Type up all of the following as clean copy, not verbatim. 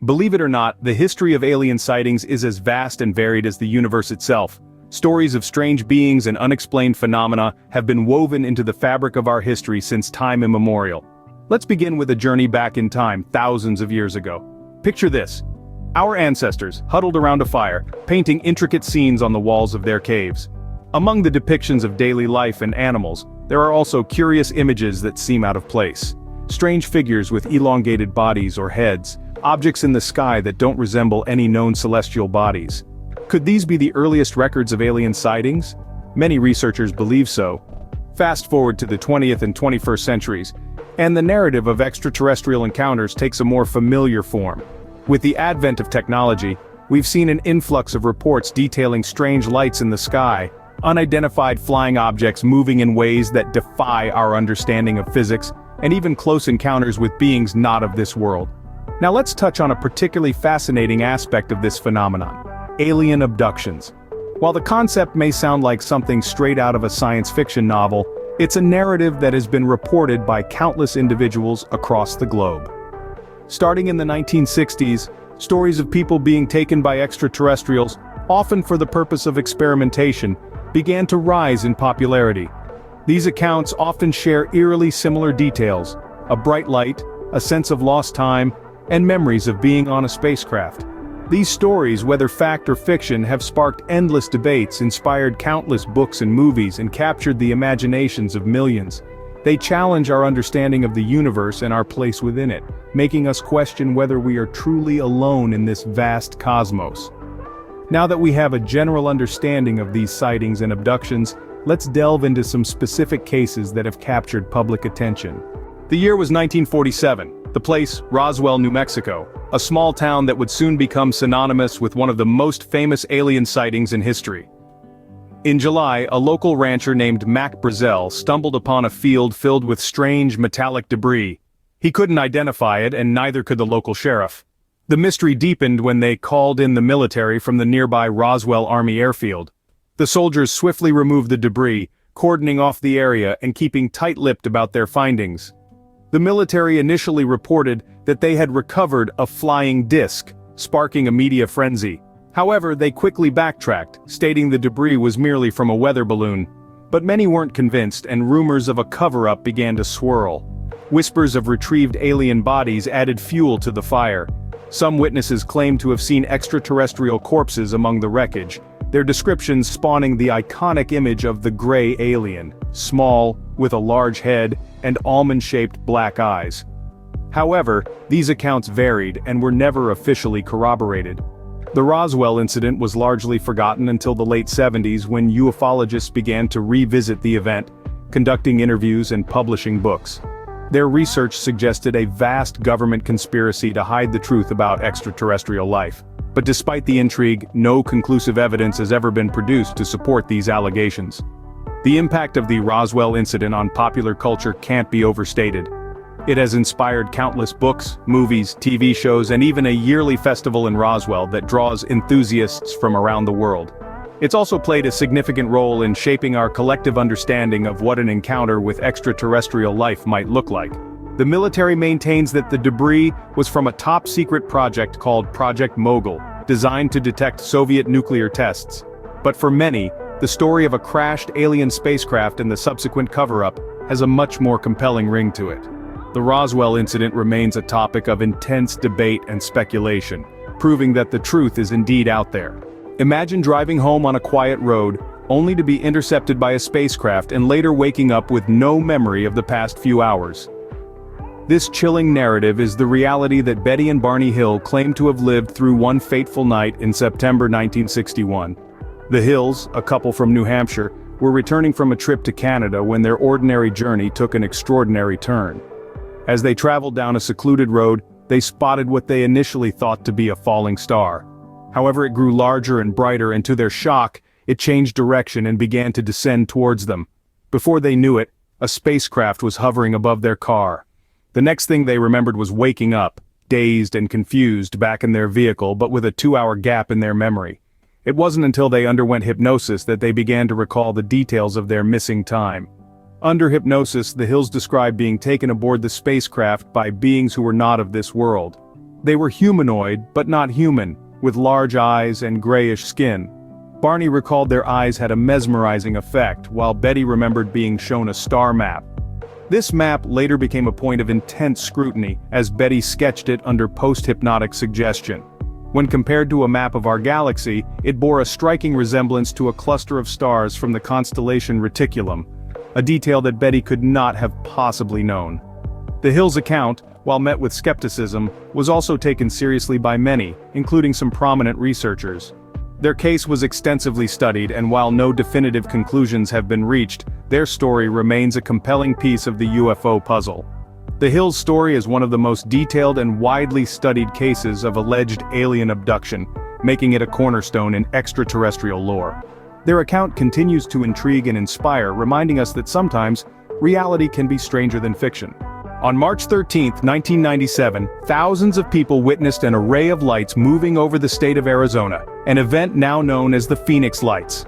Believe it or not, the history of alien sightings is as vast and varied as the universe itself. Stories of strange beings and unexplained phenomena have been woven into the fabric of our history since time immemorial. Let's begin with a journey back in time, thousands of years ago. Picture this. Our ancestors, huddled around a fire, painting intricate scenes on the walls of their caves. Among the depictions of daily life and animals, there are also curious images that seem out of place. Strange figures with elongated bodies or heads, objects in the sky that don't resemble any known celestial bodies. Could these be the earliest records of alien sightings? Many researchers believe so. Fast forward to the 20th and 21st centuries, and the narrative of extraterrestrial encounters takes a more familiar form. With the advent of technology, we've seen an influx of reports detailing strange lights in the sky, unidentified flying objects moving in ways that defy our understanding of physics, and even close encounters with beings not of this world. Now let's touch on a particularly fascinating aspect of this phenomenon: alien abductions. While the concept may sound like something straight out of a science fiction novel, it's a narrative that has been reported by countless individuals across the globe. Starting in the 1960s, stories of people being taken by extraterrestrials, often for the purpose of experimentation, began to rise in popularity. These accounts often share eerily similar details: a bright light, a sense of lost time, and memories of being on a spacecraft. These stories, whether fact or fiction, have sparked endless debates, inspired countless books and movies, and captured the imaginations of millions. They challenge our understanding of the universe and our place within it, making us question whether we are truly alone in this vast cosmos. Now that we have a general understanding of these sightings and abductions, let's delve into some specific cases that have captured public attention. The year was 1947. The place, Roswell, New Mexico, a small town that would soon become synonymous with one of the most famous alien sightings in history. In July, a local rancher named Mac Brazel stumbled upon a field filled with strange metallic debris. He couldn't identify it, and neither could the local sheriff. The mystery deepened when they called in the military from the nearby Roswell Army Airfield. The soldiers swiftly removed the debris, cordoning off the area and keeping tight-lipped about their findings. The military initially reported that they had recovered a flying disc, sparking a media frenzy. However, they quickly backtracked, stating the debris was merely from a weather balloon. But many weren't convinced, and rumors of a cover-up began to swirl. Whispers of retrieved alien bodies added fuel to the fire. Some witnesses claimed to have seen extraterrestrial corpses among the wreckage, their descriptions spawning the iconic image of the gray alien, small, with a large head, and almond-shaped black eyes. However, these accounts varied and were never officially corroborated. The Roswell incident was largely forgotten until the late 70s, when ufologists began to revisit the event, conducting interviews and publishing books. Their research suggested a vast government conspiracy to hide the truth about extraterrestrial life. But despite the intrigue, no conclusive evidence has ever been produced to support these allegations. The impact of the Roswell incident on popular culture can't be overstated. It has inspired countless books, movies, TV shows, and even a yearly festival in Roswell that draws enthusiasts from around the world. It's also played a significant role in shaping our collective understanding of what an encounter with extraterrestrial life might look like. The military maintains that the debris was from a top-secret project called Project Mogul, designed to detect Soviet nuclear tests. But for many, the story of a crashed alien spacecraft and the subsequent cover-up has a much more compelling ring to it. The Roswell incident remains a topic of intense debate and speculation, proving that the truth is indeed out there. Imagine driving home on a quiet road, only to be intercepted by a spacecraft and later waking up with no memory of the past few hours. This chilling narrative is the reality that Betty and Barney Hill claim to have lived through one fateful night in September 1961. The Hills, a couple from New Hampshire, were returning from a trip to Canada when their ordinary journey took an extraordinary turn. As they traveled down a secluded road, they spotted what they initially thought to be a falling star. However, it grew larger and brighter, and to their shock, it changed direction and began to descend towards them. Before they knew it, a spacecraft was hovering above their car. The next thing they remembered was waking up, dazed and confused, back in their vehicle, but with a 2-hour gap in their memory. It wasn't until they underwent hypnosis that they began to recall the details of their missing time. Under hypnosis, the Hills described being taken aboard the spacecraft by beings who were not of this world. They were humanoid, but not human, with large eyes and grayish skin. Barney recalled their eyes had a mesmerizing effect, while Betty remembered being shown a star map. This map later became a point of intense scrutiny, as Betty sketched it under post-hypnotic suggestion. When compared to a map of our galaxy, it bore a striking resemblance to a cluster of stars from the constellation Reticulum, a detail that Betty could not have possibly known. The Hill's account, while met with skepticism, was also taken seriously by many, including some prominent researchers. Their case was extensively studied, and while no definitive conclusions have been reached, their story remains a compelling piece of the UFO puzzle. The Hill's story is one of the most detailed and widely studied cases of alleged alien abduction, making it a cornerstone in extraterrestrial lore. Their account continues to intrigue and inspire, reminding us that sometimes, reality can be stranger than fiction. On March 13, 1997, thousands of people witnessed an array of lights moving over the state of Arizona, an event now known as the Phoenix Lights.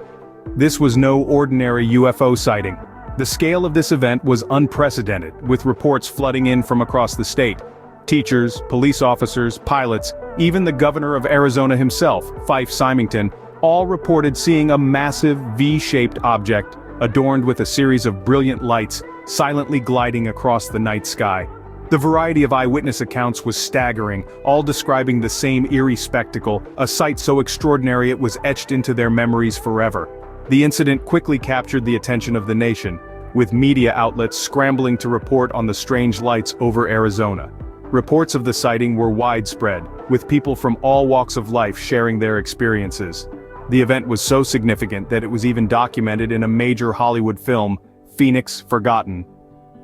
This was no ordinary UFO sighting. The scale of this event was unprecedented, with reports flooding in from across the state. Teachers, police officers, pilots, even the governor of Arizona himself, Fife Symington, all reported seeing a massive V-shaped object, adorned with a series of brilliant lights, silently gliding across the night sky. The variety of eyewitness accounts was staggering, all describing the same eerie spectacle, a sight so extraordinary it was etched into their memories forever. The incident quickly captured the attention of the nation, with media outlets scrambling to report on the strange lights over Arizona. Reports of the sighting were widespread, with people from all walks of life sharing their experiences. The event was so significant that it was even documented in a major Hollywood film, Phoenix Forgotten.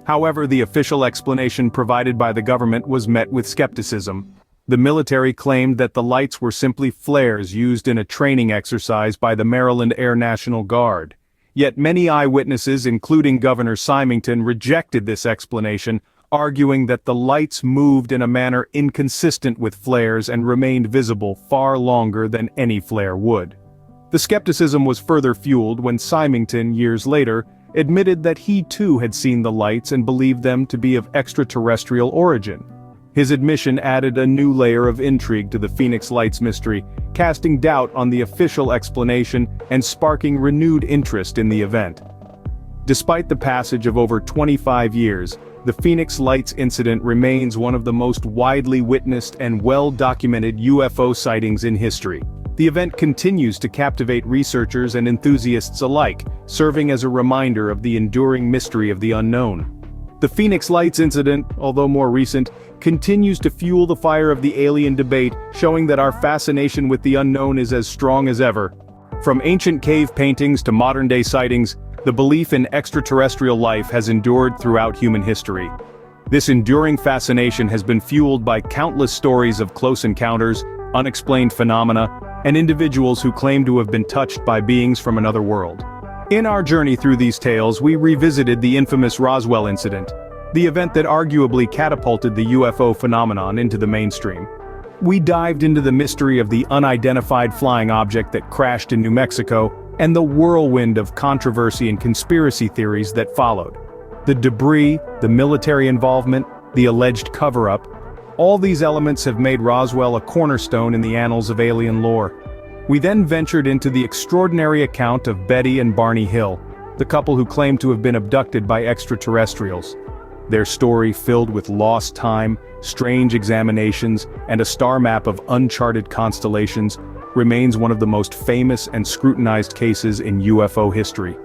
However, the official explanation provided by the government was met with skepticism. The military claimed that the lights were simply flares used in a training exercise by the Maryland Air National Guard. Yet many eyewitnesses, including Governor Symington, rejected this explanation, arguing that the lights moved in a manner inconsistent with flares and remained visible far longer than any flare would. The skepticism was further fueled when Symington, years later, admitted that he too had seen the lights and believed them to be of extraterrestrial origin. His admission added a new layer of intrigue to the Phoenix Lights mystery, casting doubt on the official explanation and sparking renewed interest in the event. Despite the passage of over 25 years, the Phoenix Lights incident remains one of the most widely witnessed and well-documented UFO sightings in history. The event continues to captivate researchers and enthusiasts alike, serving as a reminder of the enduring mystery of the unknown. The Phoenix Lights incident, although more recent, continues to fuel the fire of the alien debate, showing that our fascination with the unknown is as strong as ever. From ancient cave paintings to modern-day sightings, the belief in extraterrestrial life has endured throughout human history. This enduring fascination has been fueled by countless stories of close encounters, unexplained phenomena, and individuals who claim to have been touched by beings from another world. In our journey through these tales, we revisited the infamous Roswell incident, the event that arguably catapulted the UFO phenomenon into the mainstream. We dived into the mystery of the unidentified flying object that crashed in New Mexico, and the whirlwind of controversy and conspiracy theories that followed. The debris, the military involvement, the alleged cover-up, all these elements have made Roswell a cornerstone in the annals of alien lore. We then ventured into the extraordinary account of Betty and Barney Hill, the couple who claimed to have been abducted by extraterrestrials. Their story, filled with lost time, strange examinations, and a star map of uncharted constellations, remains one of the most famous and scrutinized cases in UFO history.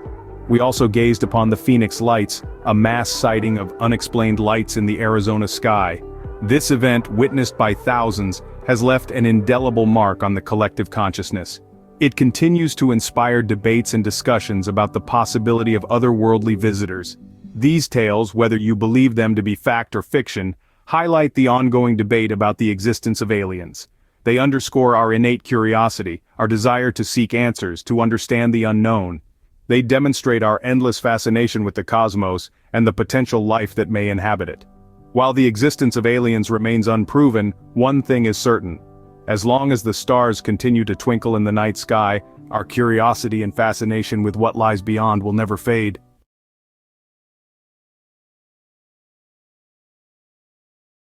We also gazed upon the Phoenix Lights, a mass sighting of unexplained lights in the Arizona sky. This event, witnessed by thousands, has left an indelible mark on the collective consciousness. It continues to inspire debates and discussions about the possibility of otherworldly visitors. These tales, whether you believe them to be fact or fiction, highlight the ongoing debate about the existence of aliens. They underscore our innate curiosity, our desire to seek answers, to understand the unknown. They demonstrate our endless fascination with the cosmos and the potential life that may inhabit it. While the existence of aliens remains unproven, one thing is certain. As long as the stars continue to twinkle in the night sky, our curiosity and fascination with what lies beyond will never fade.